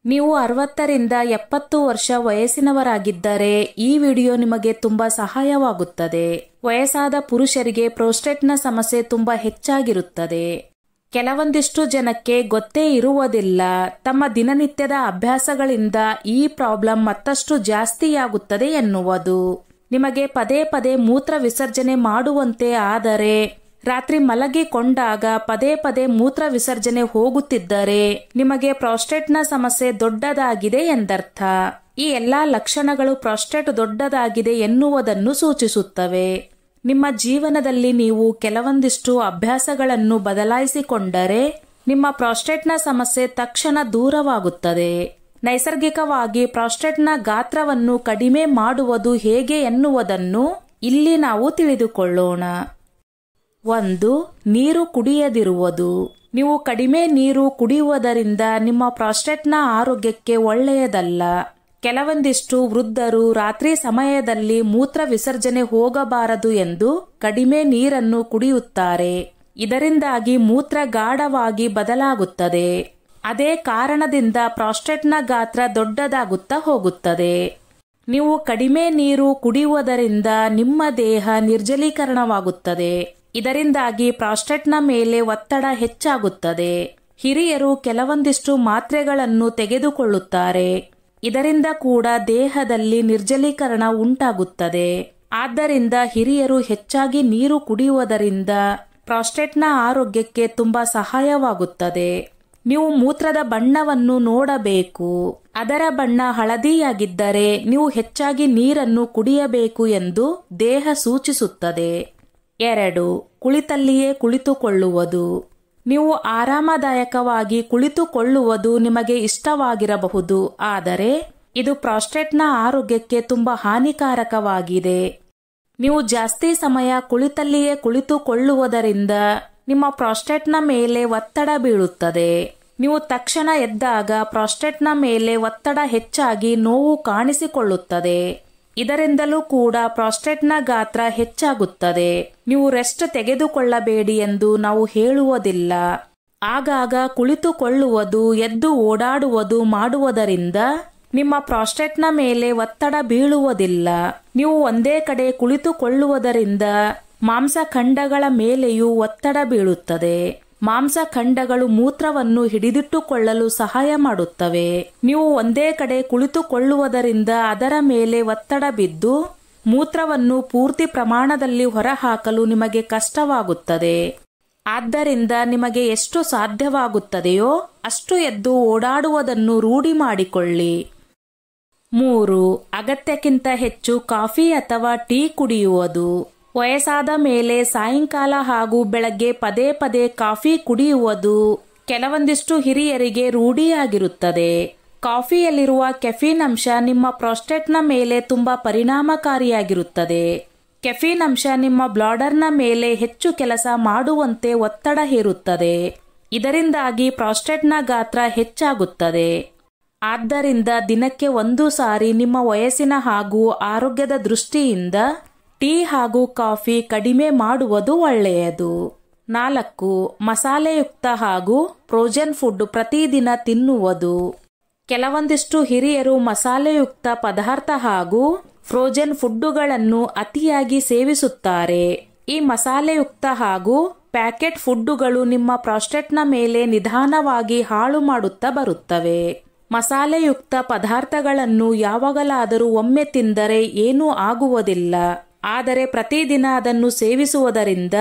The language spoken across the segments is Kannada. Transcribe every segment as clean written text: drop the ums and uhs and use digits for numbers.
ನೀವು 60ರಿಂದ 70 ವರ್ಷ ವಯಸ್ಸಿನವರಾಗಿದ್ದರೆ ಈ ವಿಡಿಯೋ ನಿಮಗೆ ತುಂಬಾ ಸಹಾಯವಾಗುತ್ತದೆ. ವಯಸ್ಸಾದ ಪುರುಷರಿಗೆ ಪ್ರೋಸ್ಟೇಟ್ನ ಸಮಸ್ಯೆ ತುಂಬಾ ಹೆಚ್ಚಾಗಿರುತ್ತದೆ. ಕೆಲವೊಂದಿಷ್ಟು ಜನಕ್ಕೆ ಗೊತ್ತೇ ಇರುವುದಿಲ್ಲ, ತಮ್ಮ ದಿನನಿತ್ಯದ ಅಭ್ಯಾಸಗಳಿಂದ ಈ ಪ್ರಾಬ್ಲಮ್ ಮತ್ತಷ್ಟು ಜಾಸ್ತಿಯಾಗುತ್ತದೆ ಎನ್ನುವುದು. ನಿಮಗೆ ಪದೇ ಪದೇ ಮೂತ್ರ ವಿಸರ್ಜನೆ ಮಾಡುವಂತೆ ಆದರೆ, ರಾತ್ರಿ ಮಲಗಿಕೊಂಡಾಗ ಪದೇ ಪದೇ ಮೂತ್ರ ವಿಸರ್ಜನೆ ಹೋಗುತ್ತಿದ್ದರೆ ನಿಮಗೆ ಪ್ರಾಸ್ಟೇಟ್ನ ಸಮಸ್ಯೆ ದೊಡ್ಡದಾಗಿದೆ ಎಂದರ್ಥ. ಈ ಎಲ್ಲಾ ಲಕ್ಷಣಗಳು ಪ್ರಾಸ್ಟೇಟ್ ದೊಡ್ಡದಾಗಿದೆ ಎನ್ನುವುದನ್ನು ಸೂಚಿಸುತ್ತವೆ. ನಿಮ್ಮ ಜೀವನದಲ್ಲಿ ನೀವು ಕೆಲವೊಂದಿಷ್ಟು ಅಭ್ಯಾಸಗಳನ್ನು ಬದಲಾಯಿಸಿಕೊಂಡರೆ ನಿಮ್ಮ ಪ್ರಾಸ್ಟೇಟ್ನ ಸಮಸ್ಯೆ ತಕ್ಷಣ ದೂರವಾಗುತ್ತದೆ. ನೈಸರ್ಗಿಕವಾಗಿ ಪ್ರಾಸ್ಟೇಟ್ನ ಗಾತ್ರವನ್ನು ಕಡಿಮೆ ಮಾಡುವುದು ಹೇಗೆ ಎನ್ನುವುದನ್ನು ಇಲ್ಲಿ ನಾವು ತಿಳಿದುಕೊಳ್ಳೋಣ. 1. ನೀರು ಕುಡಿಯದಿರುವುದು. ನೀವು ಕಡಿಮೆ ನೀರು ಕುಡಿಯುವುದರಿಂದ ನಿಮ್ಮ ಪ್ರಾಸ್ಟೇಟ್ನ ಆರೋಗ್ಯಕ್ಕೆ ಒಳ್ಳೆಯದಲ್ಲ. ಕೆಲವೊಂದಿಷ್ಟು ವೃದ್ಧರು ರಾತ್ರಿ ಸಮಯದಲ್ಲಿ ಮೂತ್ರ ವಿಸರ್ಜನೆ ಹೋಗಬಾರದು ಎಂದು ಕಡಿಮೆ ನೀರನ್ನು ಕುಡಿಯುತ್ತಾರೆ. ಇದರಿಂದಾಗಿ ಮೂತ್ರ ಗಾಢವಾಗಿ ಬದಲಾಗುತ್ತದೆ. ಅದೇ ಕಾರಣದಿಂದ ಪ್ರಾಸ್ಟೇಟ್ನ ಗಾತ್ರ ದೊಡ್ಡದಾಗುತ್ತಾ ಹೋಗುತ್ತದೆ. ನೀವು ಕಡಿಮೆ ನೀರು ಕುಡಿಯುವುದರಿಂದ ನಿಮ್ಮ ದೇಹ ನಿರ್ಜಲೀಕರಣವಾಗುತ್ತದೆ. ಇದರಿಂದಾಗಿ ಪ್ರಾಸ್ಟೇಟ್ನ ಮೇಲೆ ಒತ್ತಡ ಹೆಚ್ಚಾಗುತ್ತದೆ. ಹಿರಿಯರು ಕೆಲವೊಂದಿಷ್ಟು ಮಾತ್ರೆಗಳನ್ನು ತೆಗೆದುಕೊಳ್ಳುತ್ತಾರೆ. ಇದರಿಂದ ಕೂಡ ದೇಹದಲ್ಲಿ ನಿರ್ಜಲೀಕರಣ ಉಂಟಾಗುತ್ತದೆ. ಆದ್ದರಿಂದ ಹಿರಿಯರು ಹೆಚ್ಚಾಗಿ ನೀರು ಕುಡಿಯುವುದರಿಂದ ಪ್ರಾಸ್ಟೇಟ್ನ ಆರೋಗ್ಯಕ್ಕೆ ತುಂಬಾ ಸಹಾಯವಾಗುತ್ತದೆ. ನೀವು ಮೂತ್ರದ ಬಣ್ಣವನ್ನು ನೋಡಬೇಕು. ಅದರ ಬಣ್ಣ ಹಳದಿಯಾಗಿದ್ದರೆ ನೀವು ಹೆಚ್ಚಾಗಿ ನೀರನ್ನು ಕುಡಿಯಬೇಕು ಎಂದು ದೇಹ ಸೂಚಿಸುತ್ತದೆ. 2. ಕುಳಿತಲ್ಲಿಯೇ ಕುಳಿತುಕೊಳ್ಳುವುದು. ನೀವು ಆರಾಮದಾಯಕವಾಗಿ ಕುಳಿತುಕೊಳ್ಳುವುದು ನಿಮಗೆ ಇಷ್ಟವಾಗಿರಬಹುದು, ಆದರೆ ಇದು ಪ್ರಾಸ್ಟೇಟ್ನ ಆರೋಗ್ಯಕ್ಕೆ ತುಂಬಾ ಹಾನಿಕಾರಕವಾಗಿದೆ. ನೀವು ಜಾಸ್ತಿ ಸಮಯ ಕುಳಿತಲ್ಲಿಯೇ ಕುಳಿತುಕೊಳ್ಳುವುದರಿಂದ ನಿಮ್ಮ ಪ್ರಾಸ್ಟೇಟ್ನ ಮೇಲೆ ಒತ್ತಡ ಬೀಳುತ್ತದೆ. ನೀವು ತಕ್ಷಣ ಎದ್ದಾಗ ಪ್ರಾಸ್ಟೇಟ್ನ ಮೇಲೆ ಒತ್ತಡ ಹೆಚ್ಚಾಗಿ ನೋವು ಕಾಣಿಸಿಕೊಳ್ಳುತ್ತದೆ. ಇದರಿಂದಲೂ ಕೂಡ ಪ್ರಾಸ್ಟೇಟ್ನ ಗಾತ್ರ ಹೆಚ್ಚಾಗುತ್ತದೆ. ನೀವು ರೆಸ್ಟ್ ತೆಗೆದುಕೊಳ್ಳಬೇಡಿ ಎಂದು ನಾವು ಹೇಳುವುದಿಲ್ಲ. ಆಗಾಗ ಕುಳಿತುಕೊಳ್ಳುವುದು, ಎದ್ದು ಓಡಾಡುವುದು ಮಾಡುವುದರಿಂದ ನಿಮ್ಮ ಪ್ರಾಸ್ಟೇಟ್ನ ಮೇಲೆ ಒತ್ತಡ ಬೀಳುವುದಿಲ್ಲ. ನೀವು ಒಂದೇ ಕಡೆ ಕುಳಿತುಕೊಳ್ಳುವುದರಿಂದ ಮಾಂಸಖಂಡಗಳ ಮೇಲೆಯೂ ಒತ್ತಡ ಬೀಳುತ್ತದೆ. ಮಾಂಸಖಂಡಗಳು ಮೂತ್ರವನ್ನು ಹಿಡಿದಿಟ್ಟುಕೊಳ್ಳಲು ಸಹಾಯ ಮಾಡುತ್ತವೆ. ನೀವು ಒಂದೇ ಕಡೆ ಕುಳಿತುಕೊಳ್ಳುವುದರಿಂದ ಅದರ ಮೇಲೆ ಒತ್ತಡ ಬಿದ್ದು ಮೂತ್ರವನ್ನು ಪೂರ್ತಿ ಪ್ರಮಾಣದಲ್ಲಿ ಹೊರಹಾಕಲು ನಿಮಗೆ ಕಷ್ಟವಾಗುತ್ತದೆ. ಆದ್ದರಿಂದ ನಿಮಗೆ ಎಷ್ಟು ಸಾಧ್ಯವಾಗುತ್ತದೆಯೋ ಅಷ್ಟು ಎದ್ದು ಓಡಾಡುವುದನ್ನು ರೂಢಿ ಮಾಡಿಕೊಳ್ಳಿ. 3. ಅಗತ್ಯಕ್ಕಿಂತ ಹೆಚ್ಚು ಕಾಫಿ ಅಥವಾ ಟೀ ಕುಡಿಯುವುದು. ವಯಸ್ಸಾದ ಮೇಲೆ ಸಾಯಂಕಾಲ ಹಾಗೂ ಬೆಳಗ್ಗೆ ಪದೇ ಪದೇ ಕಾಫಿ ಕುಡಿಯುವುದು ಕೆಲವೊಂದಿಷ್ಟು ಹಿರಿಯರಿಗೆ ರೂಢಿಯಾಗಿರುತ್ತದೆ. ಕಾಫಿಯಲ್ಲಿರುವ ಕೆಫೀನ್ ಅಂಶ ನಿಮ್ಮ ಪ್ರಾಸ್ಟೇಟ್ನ ಮೇಲೆ ತುಂಬಾ ಪರಿಣಾಮಕಾರಿಯಾಗಿರುತ್ತದೆ. ಕೆಫೀನ್ ಅಂಶ ನಿಮ್ಮ ಬ್ಲಾಡರ್ನ ಮೇಲೆ ಹೆಚ್ಚು ಕೆಲಸ ಮಾಡುವಂತೆ ಒತ್ತಡ ಹೇರುತ್ತದೆ. ಇದರಿಂದಾಗಿ ಪ್ರಾಸ್ಟೇಟ್ನ ಗಾತ್ರ ಹೆಚ್ಚಾಗುತ್ತದೆ. ಆದ್ದರಿಂದ ದಿನಕ್ಕೆ 1 ಸಾರಿ ನಿಮ್ಮ ವಯಸ್ಸಿನ ಹಾಗೂ ಆರೋಗ್ಯದ ದೃಷ್ಟಿಯಿಂದ ಟೀ ಹಾಗೂ ಕಾಫಿ ಕಡಿಮೆ ಮಾಡುವುದು ಒಳ್ಳೆಯದು. 4. ಮಸಾಲೆಯುಕ್ತ ಹಾಗೂ ಫ್ರೋಜನ್ ಫುಡ್ ಪ್ರತಿದಿನ ತಿನ್ನುವುದು. ಕೆಲವೊಂದಿಷ್ಟು ಹಿರಿಯರು ಮಸಾಲೆಯುಕ್ತ ಪದಾರ್ಥ ಹಾಗೂ ಫ್ರೋಜನ್ ಫುಡ್ಡುಗಳನ್ನು ಅತಿಯಾಗಿ ಸೇವಿಸುತ್ತಾರೆ. ಈ ಮಸಾಲೆಯುಕ್ತ ಹಾಗೂ ಪ್ಯಾಕೆಟ್ ಫುಡ್ಡುಗಳು ನಿಮ್ಮ ಪ್ರಾಸ್ಟೇಟ್ನ ಮೇಲೆ ನಿಧಾನವಾಗಿ ಹಾಳು ಮಾಡುತ್ತಾ ಬರುತ್ತವೆ. ಮಸಾಲೆಯುಕ್ತ ಪದಾರ್ಥಗಳನ್ನು ಯಾವಾಗಲಾದರೂ ಒಮ್ಮೆ ತಿಂದರೆ ಏನೂ ಆಗುವುದಿಲ್ಲ. ಆದರೆ ಪ್ರತಿದಿನ ಅದನ್ನು ಸೇವಿಸುವುದರಿಂದ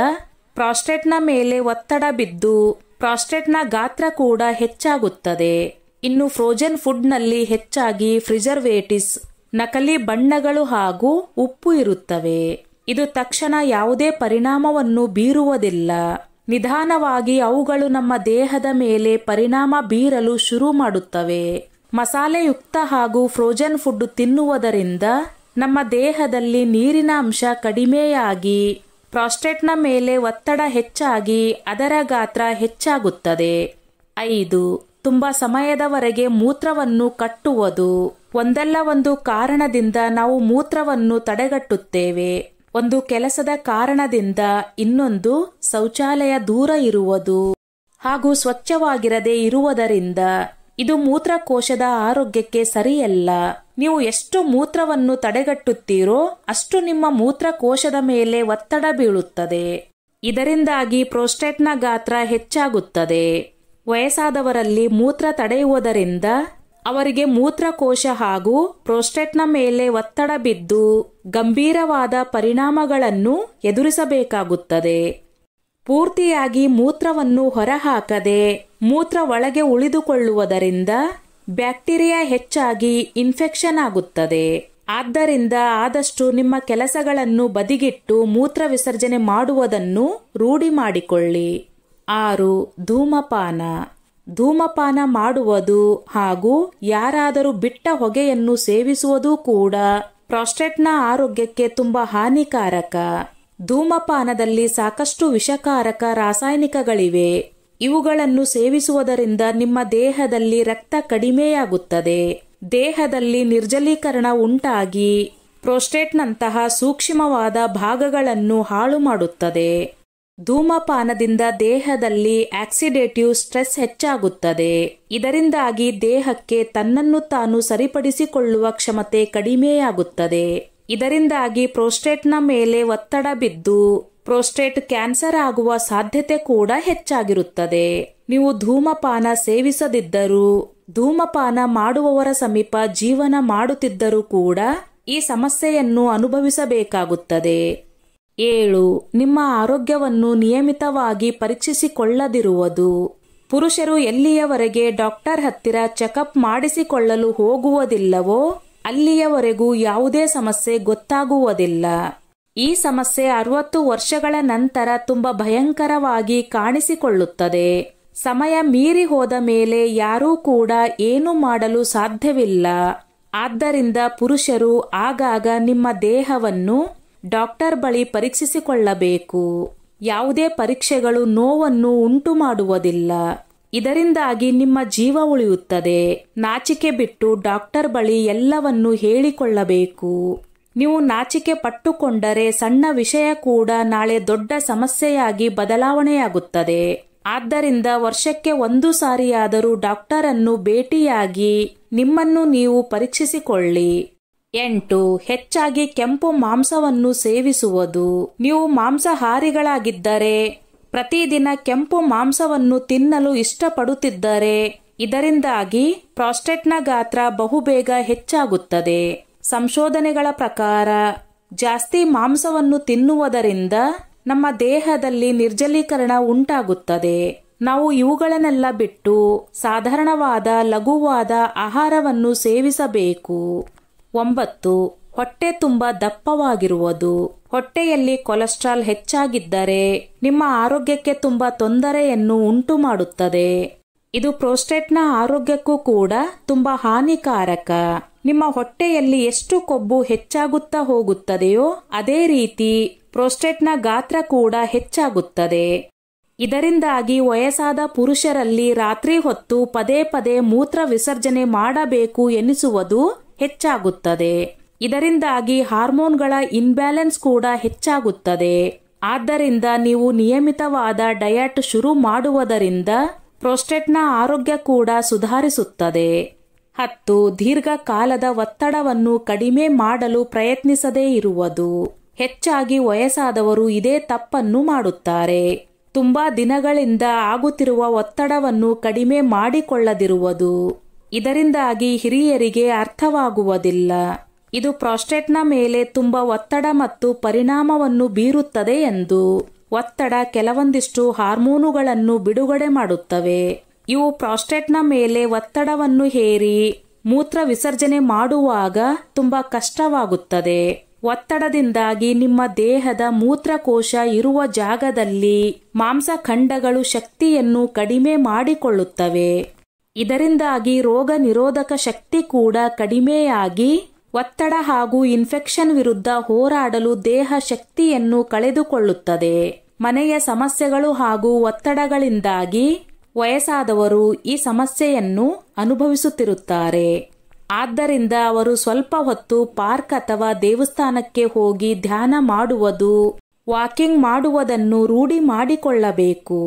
ಪ್ರಾಸ್ಟೇಟ್ನ ಮೇಲೆ ಒತ್ತಡ ಬಿದ್ದು ಪ್ರಾಸ್ಟೇಟ್ನ ಗಾತ್ರ ಕೂಡ ಹೆಚ್ಚಾಗುತ್ತದೆ. ಇನ್ನು ಫ್ರೋಜನ್ ಫುಡ್ನಲ್ಲಿ ಹೆಚ್ಚಾಗಿ ಪ್ರಿಸರ್ವೇಟಿವ್ಸ್, ನಕಲಿ ಬಣ್ಣಗಳು ಹಾಗೂ ಉಪ್ಪು ಇರುತ್ತವೆ. ಇದು ತಕ್ಷಣ ಯಾವುದೇ ಪರಿಣಾಮವನ್ನು ಬೀರುವುದಿಲ್ಲ. ನಿಧಾನವಾಗಿ ಅವುಗಳು ನಮ್ಮ ದೇಹದ ಮೇಲೆ ಪರಿಣಾಮ ಬೀರಲು ಶುರು ಮಾಡುತ್ತವೆ. ಮಸಾಲೆಯುಕ್ತ ಹಾಗೂ ಫ್ರೋಜನ್ ಫುಡ್ ತಿನ್ನುವುದರಿಂದ ನಮ್ಮ ದೇಹದಲ್ಲಿ ನೀರಿನ ಅಂಶ ಕಡಿಮೆಯಾಗಿ ಪ್ರಾಸ್ಟೇಟ್ನ ಮೇಲೆ ಒತ್ತಡ ಹೆಚ್ಚಾಗಿ ಅದರ ಗಾತ್ರ ಹೆಚ್ಚಾಗುತ್ತದೆ. 5. ತುಂಬಾ ಸಮಯದವರೆಗೆ ಮೂತ್ರವನ್ನು ಕಟ್ಟುವುದು. ಒಂದಲ್ಲ ಒಂದು ಕಾರಣದಿಂದ ನಾವು ಮೂತ್ರವನ್ನು ತಡೆಗಟ್ಟುತ್ತೇವೆ. ಒಂದು ಕೆಲಸದ ಕಾರಣದಿಂದ, ಇನ್ನೊಂದು ಶೌಚಾಲಯ ದೂರ ಇರುವುದು ಹಾಗೂ ಸ್ವಚ್ಛವಾಗಿರದೆ ಇರುವುದರಿಂದ. ಇದು ಮೂತ್ರಕೋಶದ ಆರೋಗ್ಯಕ್ಕೆ ಸರಿಯಲ್ಲ. ನೀವು ಎಷ್ಟು ಮೂತ್ರವನ್ನು ತಡೆಗಟ್ಟುತ್ತೀರೋ ಅಷ್ಟು ನಿಮ್ಮ ಮೂತ್ರಕೋಶದ ಮೇಲೆ ಒತ್ತಡ ಬೀಳುತ್ತದೆ. ಇದರಿಂದಾಗಿ ಪ್ರೋಸ್ಟೇಟ್ನ ಗಾತ್ರ ಹೆಚ್ಚಾಗುತ್ತದೆ. ವಯಸ್ಸಾದವರಲ್ಲಿ ಮೂತ್ರ ತಡೆಯುವುದರಿಂದ ಅವರಿಗೆ ಮೂತ್ರಕೋಶ ಹಾಗೂ ಪ್ರೋಸ್ಟೇಟ್ನ ಮೇಲೆ ಒತ್ತಡ ಬಿದ್ದು ಗಂಭೀರವಾದ ಪರಿಣಾಮಗಳನ್ನು ಎದುರಿಸಬೇಕಾಗುತ್ತದೆ. ಪೂರ್ತಿಯಾಗಿ ಮೂತ್ರವನ್ನು ಹೊರಹಾಕದೆ ಮೂತ್ರ ಒಳಗೆ ಉಳಿದುಕೊಳ್ಳುವುದರಿಂದ ಬ್ಯಾಕ್ಟೀರಿಯಾ ಹೆಚ್ಚಾಗಿ ಇನ್ಫೆಕ್ಷನ್ ಆಗುತ್ತದೆ. ಆದ್ದರಿಂದ ಆದಷ್ಟು ನಿಮ್ಮ ಕೆಲಸಗಳನ್ನು ಬದಿಗಿಟ್ಟು ಮೂತ್ರ ವಿಸರ್ಜನೆ ಮಾಡುವುದನ್ನು ರೂಢಿ ಮಾಡಿಕೊಳ್ಳಿ. 6. ಧೂಮಪಾನ. ಧೂಮಪಾನ ಮಾಡುವುದು ಹಾಗೂ ಯಾರಾದರೂ ಬಿಟ್ಟ ಹೊಗೆಯನ್ನು ಸೇವಿಸುವುದು ಕೂಡ ಪ್ರೋಸ್ಟೇಟ್ನ ಆರೋಗ್ಯಕ್ಕೆ ತುಂಬಾ ಹಾನಿಕಾರಕ. ಧೂಮಪಾನದಲ್ಲಿ ಸಾಕಷ್ಟು ವಿಷಕಾರಕ ರಾಸಾಯನಿಕಗಳಿವೆ. ಇವುಗಳನ್ನು ಸೇವಿಸುವುದರಿಂದ ನಿಮ್ಮ ದೇಹದಲ್ಲಿ ರಕ್ತ ಕಡಿಮೆಯಾಗುತ್ತದೆ. ದೇಹದಲ್ಲಿ ನಿರ್ಜಲೀಕರಣ ಉಂಟಾಗಿ ಪ್ರೋಸ್ಟೇಟ್ನಂತಹ ಸೂಕ್ಷ್ಮವಾದ ಭಾಗಗಳನ್ನು ಹಾಳು ಮಾಡುತ್ತದೆ. ಧೂಮಪಾನದಿಂದ ದೇಹದಲ್ಲಿ ಆಕ್ಸಿಡೇಟಿವ್ ಸ್ಟ್ರೆಸ್ ಹೆಚ್ಚಾಗುತ್ತದೆ. ಇದರಿಂದಾಗಿ ದೇಹಕ್ಕೆ ತನ್ನನ್ನು ತಾನು ಸರಿಪಡಿಸಿಕೊಳ್ಳುವ ಕ್ಷಮತೆ ಕಡಿಮೆಯಾಗುತ್ತದೆ. ಇದರಿಂದಾಗಿ ಪ್ರೋಸ್ಟೇಟ್ನ ಮೇಲೆ ಒತ್ತಡ ಬಿದ್ದು ಪ್ರೋಸ್ಟೇಟ್ ಕ್ಯಾನ್ಸರ್ ಆಗುವ ಸಾಧ್ಯತೆ ಕೂಡ ಹೆಚ್ಚಾಗಿರುತ್ತದೆ. ನೀವು ಧೂಮಪಾನ ಸೇವಿಸದಿದ್ದರೂ ಧೂಮಪಾನ ಮಾಡುವವರ ಸಮೀಪ ಜೀವನ ಮಾಡುತ್ತಿದ್ದರೂ ಕೂಡ ಈ ಸಮಸ್ಯೆಯನ್ನು ಅನುಭವಿಸಬೇಕಾಗುತ್ತದೆ. 7. ನಿಮ್ಮ ಆರೋಗ್ಯವನ್ನು ನಿಯಮಿತವಾಗಿ ಪರೀಕ್ಷಿಸಿಕೊಳ್ಳದಿರುವುದು. ಪುರುಷರು ಎಲ್ಲಿಯವರೆಗೆ ಡಾಕ್ಟರ್ ಹತ್ತಿರ ಚೆಕಪ್ ಮಾಡಿಸಿಕೊಳ್ಳಲು ಹೋಗುವುದಿಲ್ಲವೋ ಅಲ್ಲಿಯವರೆಗೂ ಯಾವುದೇ ಸಮಸ್ಯೆ ಗೊತ್ತಾಗುವುದಿಲ್ಲ. ಈ ಸಮಸ್ಯೆ 60 ವರ್ಷಗಳ ನಂತರ ತುಂಬಾ ಭಯಂಕರವಾಗಿ ಕಾಣಿಸಿಕೊಳ್ಳುತ್ತದೆ. ಸಮಯ ಮೀರಿ ಹೋದ ಮೇಲೆ ಯಾರೂ ಕೂಡ ಏನು ಮಾಡಲು ಸಾಧ್ಯವಿಲ್ಲ. ಆದ್ದರಿಂದ ಪುರುಷರು ಆಗಾಗ ನಿಮ್ಮ ದೇಹವನ್ನು ಡಾಕ್ಟರ್ ಬಳಿ ಪರೀಕ್ಷಿಸಿಕೊಳ್ಳಬೇಕು. ಯಾವುದೇ ಪರೀಕ್ಷೆಗಳು ನೋವನ್ನು ಉಂಟು ಮಾಡುವುದಿಲ್ಲ. ಇದರಿಂದಾಗಿ ನಿಮ್ಮ ಜೀವ ಉಳಿಯುತ್ತದೆ. ನಾಚಿಕೆ ಬಿಟ್ಟು ಡಾಕ್ಟರ್ ಬಳಿ ಎಲ್ಲವನ್ನು ಹೇಳಿಕೊಳ್ಳಬೇಕು. ನೀವು ನಾಚಿಕೆ ಪಟ್ಟುಕೊಂಡರೆ ಸಣ್ಣ ವಿಷಯ ಕೂಡ ನಾಳೆ ದೊಡ್ಡ ಸಮಸ್ಯೆಯಾಗಿ ಬದಲಾವಣೆಯಾಗುತ್ತದೆ. ಆದ್ದರಿಂದ ವರ್ಷಕ್ಕೆ 1 ಸಾರಿಯಾದರೂ ಡಾಕ್ಟರ್ ಅನ್ನು ಭೇಟಿಯಾಗಿ ನಿಮ್ಮನ್ನು ನೀವು ಪರೀಕ್ಷಿಸಿಕೊಳ್ಳಿ. 8. ಹೆಚ್ಚಾಗಿ ಕೆಂಪು ಮಾಂಸವನ್ನು ಸೇವಿಸುವುದು. ನೀವು ಮಾಂಸಾಹಾರಿಗಳಾಗಿದ್ದರೆ ಪ್ರತಿದಿನ ಕೆಂಪು ಮಾಂಸವನ್ನು ತಿನ್ನಲು ಇಷ್ಟಪಡುತ್ತಿದ್ದರೆ ಇದರಿಂದಾಗಿ ಪ್ರೋಸ್ಟೇಟ್ನ ಗಾತ್ರ ಬಹುಬೇಗ ಹೆಚ್ಚಾಗುತ್ತದೆ. ಸಂಶೋಧನೆಗಳ ಪ್ರಕಾರ ಜಾಸ್ತಿ ಮಾಂಸವನ್ನು ತಿನ್ನುವುದರಿಂದ ನಮ್ಮ ದೇಹದಲ್ಲಿ ನಿರ್ಜಲೀಕರಣ ಉಂಟಾಗುತ್ತದೆ. ನಾವು ಇವುಗಳನ್ನೆಲ್ಲ ಬಿಟ್ಟು ಸಾಧಾರಣವಾದ ಲಘುವಾದ ಆಹಾರವನ್ನು ಸೇವಿಸಬೇಕು. 9. ಹೊಟ್ಟೆ ತುಂಬ ದಪ್ಪವಾಗಿರುವುದು. ಹೊಟ್ಟೆಯಲ್ಲಿ ಕೊಲೆಸ್ಟ್ರಾಲ್ ಹೆಚ್ಚಾಗಿದ್ದರೆ ನಿಮ್ಮ ಆರೋಗ್ಯಕ್ಕೆ ತುಂಬಾ ತೊಂದರೆಯನ್ನು ಉಂಟು ಮಾಡುತ್ತದೆ. ಇದು ಪ್ರೋಸ್ಟೇಟ್ನ ಆರೋಗ್ಯಕ್ಕೂ ಕೂಡ ತುಂಬಾ ಹಾನಿಕಾರಕ. ನಿಮ್ಮ ಹೊಟ್ಟೆಯಲ್ಲಿ ಎಷ್ಟು ಕೊಬ್ಬು ಹೆಚ್ಚಾಗುತ್ತಾ ಹೋಗುತ್ತದೆಯೋ ಅದೇ ರೀತಿ ಪ್ರೋಸ್ಟೇಟ್ನ ಗಾತ್ರ ಕೂಡ ಹೆಚ್ಚಾಗುತ್ತದೆ. ಇದರಿಂದಾಗಿ ವಯಸ್ಸಾದ ಪುರುಷರಲ್ಲಿ ರಾತ್ರಿ ಹೊತ್ತು ಪದೇ ಪದೇ ಮೂತ್ರ ವಿಸರ್ಜನೆ ಮಾಡಬೇಕು ಎನಿಸುವುದು ಹೆಚ್ಚಾಗುತ್ತದೆ. ಇದರಿಂದಾಗಿ ಹಾರ್ಮೋನ್ಗಳ ಇನ್ಬ್ಯಾಲೆನ್ಸ್ ಕೂಡ ಹೆಚ್ಚಾಗುತ್ತದೆ. ಆದ್ದರಿಂದ ನೀವು ನಿಯಮಿತವಾದ ಡಯಟ್ ಶುರು ಮಾಡುವುದರಿಂದ ಪ್ರೋಸ್ಟೇಟ್ನ ಆರೋಗ್ಯ ಕೂಡ ಸುಧಾರಿಸುತ್ತದೆ. 10. ದೀರ್ಘಕಾಲದ ಒತ್ತಡವನ್ನು ಕಡಿಮೆ ಮಾಡಲು ಪ್ರಯತ್ನಿಸದೇ ಇರುವುದು. ಹೆಚ್ಚಾಗಿ ವಯಸ್ಸಾದವರು ಇದೇ ತಪ್ಪನ್ನು ಮಾಡುತ್ತಾರೆ. ತುಂಬಾ ದಿನಗಳಿಂದ ಆಗುತ್ತಿರುವ ಒತ್ತಡವನ್ನು ಕಡಿಮೆ ಮಾಡಿಕೊಳ್ಳದಿರುವುದು. ಇದರಿಂದಾಗಿ ಹಿರಿಯರಿಗೆ ಅರ್ಥವಾಗುವುದಿಲ್ಲ. ಇದು ಪ್ರೋಸ್ಟೇಟ್ನ ಮೇಲೆ ತುಂಬಾ ಒತ್ತಡ ಮತ್ತು ಪರಿಣಾಮವನ್ನು ಬೀರುತ್ತದೆ ಎಂದು. ಒತ್ತಡ ಕೆಲವೊಂದಿಷ್ಟು ಹಾರ್ಮೋನುಗಳನ್ನು ಬಿಡುಗಡೆ ಮಾಡುತ್ತವೆ. ಇವು ಪ್ರೋಸ್ಟೇಟ್ನ ಮೇಲೆ ಒತ್ತಡವನ್ನು ಹೇರಿ ಮೂತ್ರ ವಿಸರ್ಜನೆ ಮಾಡುವಾಗ ತುಂಬಾ ಕಷ್ಟವಾಗುತ್ತದೆ. ಒತ್ತಡದಿಂದಾಗಿ ನಿಮ್ಮ ದೇಹದ ಮೂತ್ರಕೋಶ ಇರುವ ಜಾಗದಲ್ಲಿ ಮಾಂಸಖಂಡಗಳು ಶಕ್ತಿಯನ್ನು ಕಡಿಮೆ ಮಾಡಿಕೊಳ್ಳುತ್ತವೆ. ಇದರಿಂದಾಗಿ ರೋಗ ನಿರೋಧಕ ಶಕ್ತಿ ಕೂಡ ಕಡಿಮೆಯಾಗಿ ಒತ್ತಡ ಹಾಗೂ ಇನ್ಫೆಕ್ಷನ್ ವಿರುದ್ಧ ಹೋರಾಡಲು ದೇಹ ಶಕ್ತಿಯನ್ನು ಕಳೆದುಕೊಳ್ಳುತ್ತದೆ. ಮನೆಯ ಸಮಸ್ಯೆಗಳು ಹಾಗೂ ಒತ್ತಡಗಳಿಂದಾಗಿ ವಯಸ್ಸಾದವರು ಈ ಸಮಸ್ಯೆಯನ್ನು ಅನುಭವಿಸುತ್ತಿರುತ್ತಾರೆ. ಆದ್ದರಿಂದ ಅವರು ಸ್ವಲ್ಪ ಹೊತ್ತು ಪಾರ್ಕ್ ಅಥವಾ ದೇವಸ್ಥಾನಕ್ಕೆ ಹೋಗಿ ಧ್ಯಾನ ಮಾಡುವುದು, ವಾಕಿಂಗ್ ಮಾಡುವುದನ್ನು ರೂಢಿ ಮಾಡಿಕೊಳ್ಳಬೇಕು.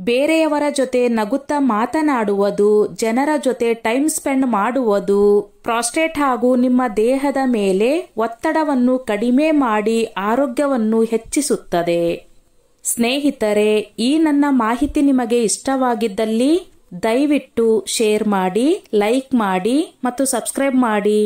ಬೇರೆಯವರ ಜೊತೆ ನಗುತ್ತಾ ಮಾತನಾಡುವುದು, ಜನರ ಜೊತೆ ಟೈಮ್ ಸ್ಪೆಂಡ್ ಮಾಡುವುದು ಪ್ರಾಸ್ಟೇಟ್ ಹಾಗೂ ನಿಮ್ಮ ದೇಹದ ಮೇಲೆ ಒತ್ತಡವನ್ನು ಕಡಿಮೆ ಮಾಡಿ ಆರೋಗ್ಯವನ್ನು ಹೆಚ್ಚಿಸುತ್ತದೆ. ಸ್ನೇಹಿತರೆ, ಈ ನನ್ನ ಮಾಹಿತಿ ನಿಮಗೆ ಇಷ್ಟವಾಗಿದ್ದಲ್ಲಿ ದಯವಿಟ್ಟು ಶೇರ್ ಮಾಡಿ, ಲೈಕ್ ಮಾಡಿ ಮತ್ತು ಸಬ್ಸ್ಕ್ರೈಬ್ ಮಾಡಿ.